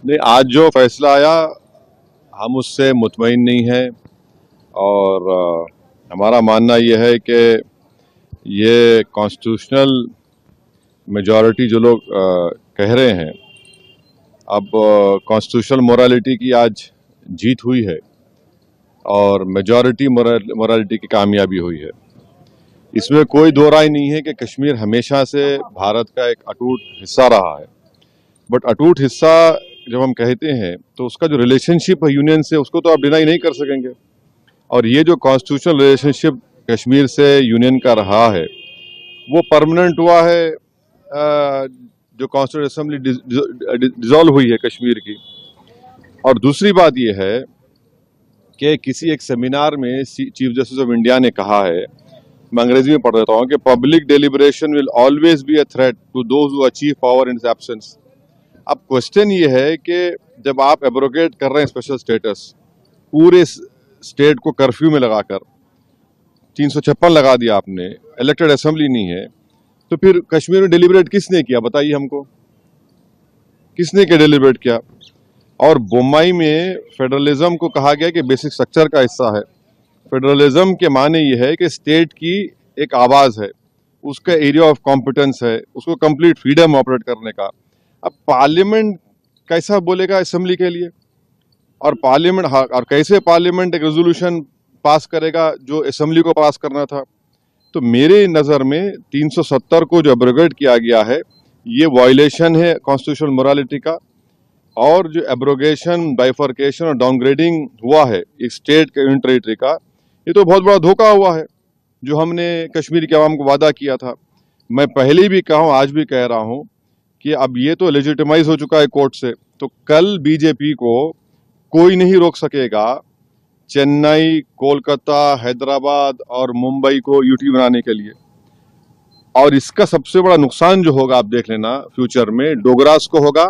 नहीं, आज जो फैसला आया हम उससे मुतमईन नहीं हैं और हमारा मानना यह है कि ये कॉन्स्टिट्यूशनल मेजॉरिटी जो लोग कह रहे हैं, अब कॉन्स्टिट्यूशनल मोरालिटी की आज जीत हुई है और मेजॉरिटी मोरालिटी की कामयाबी हुई है। इसमें कोई दो राय नहीं है कि कश्मीर हमेशा से भारत का एक अटूट हिस्सा रहा है। बट अटूट हिस्सा जब हम कहते हैं तो उसका जो रिलेशनशिप है यूनियन से, उसको तो आप डिनाई नहीं कर सकेंगे। और ये जो कॉन्स्टिट्यूशनल रिलेशनशिप कश्मीर से यूनियन का रहा है वो परमानेंट हुआ है। जो कॉन्स्टिट्यूंट असेंबली डिसॉल्व हुई है कश्मीर की। और दूसरी बात यह है कि किसी एक सेमिनार में चीफ जस्टिस ऑफ इंडिया ने कहा है, मैं अंग्रेजी में पढ़ देता हूँ, कि public deliberation will always be a threat to those who achieve power in absence. अब क्वेश्चन ये है कि जब आप एब्रोगेट कर रहे हैं स्पेशल स्टेटस, पूरे स्टेट को कर्फ्यू में लगाकर 356 लगा दिया आपने, इलेक्टेड असेंबली नहीं है, तो फिर कश्मीर में डिलिब्रेट किसने किया बताइए हमको, किसने क्या डिलिब्रेट किया? और बोम्बई में फेडरलिज्म को कहा गया कि बेसिक स्ट्रक्चर का हिस्सा है। फेडरलिज्म के माने ये है कि स्टेट की एक आवाज है, उसका एरिया ऑफ कॉम्पिटेंस है, उसको कंप्लीट फ्रीडम ऑपरेट करने का। अब पार्लियामेंट कैसा बोलेगा असेंबली के लिए? और पार्लियामेंट और कैसे पार्लियामेंट एक रेजोल्यूशन पास करेगा जो असेंबली को पास करना था? तो मेरे नज़र में 370 को जो एब्रोगेट किया गया है ये वायलेशन है कॉन्स्टिट्यूशनल मोरालिटी का। और जो एब्रोगेशन, बाइफर्केशन और डाउनग्रेडिंग हुआ है इस स्टेट के यूनियन टेरिटरी का, ये तो बहुत बड़ा धोखा हुआ है जो हमने कश्मीर के आवाम को वादा किया था। मैं पहले भी कहा हूँ, आज भी कह रहा हूँ कि अब ये तो लेजिटिमाइज हो चुका है कोर्ट से, तो कल बीजेपी को कोई नहीं रोक सकेगा चेन्नई, कोलकाता, हैदराबाद और मुंबई को यूटी बनाने के लिए। और इसका सबसे बड़ा नुकसान जो होगा आप देख लेना फ्यूचर में, डोगरास को होगा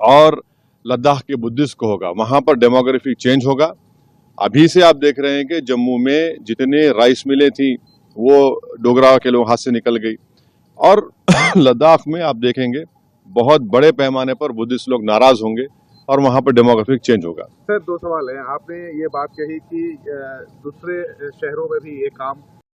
और लद्दाख के बुद्धिस्ट को होगा। वहां पर डेमोग्राफिक चेंज होगा। अभी से आप देख रहे हैं कि जम्मू में जितने राइस मिलें थी वो डोगरा के लोग हाथ से निकल गई। और लद्दाख में आप देखेंगे बहुत बड़े पैमाने पर बुद्धिस्ट लोग नाराज होंगे और वहां पर डेमोग्राफिक चेंज होगा। सर, दो सवाल है। आपने ये बात कही कि दूसरे शहरों में भी ये काम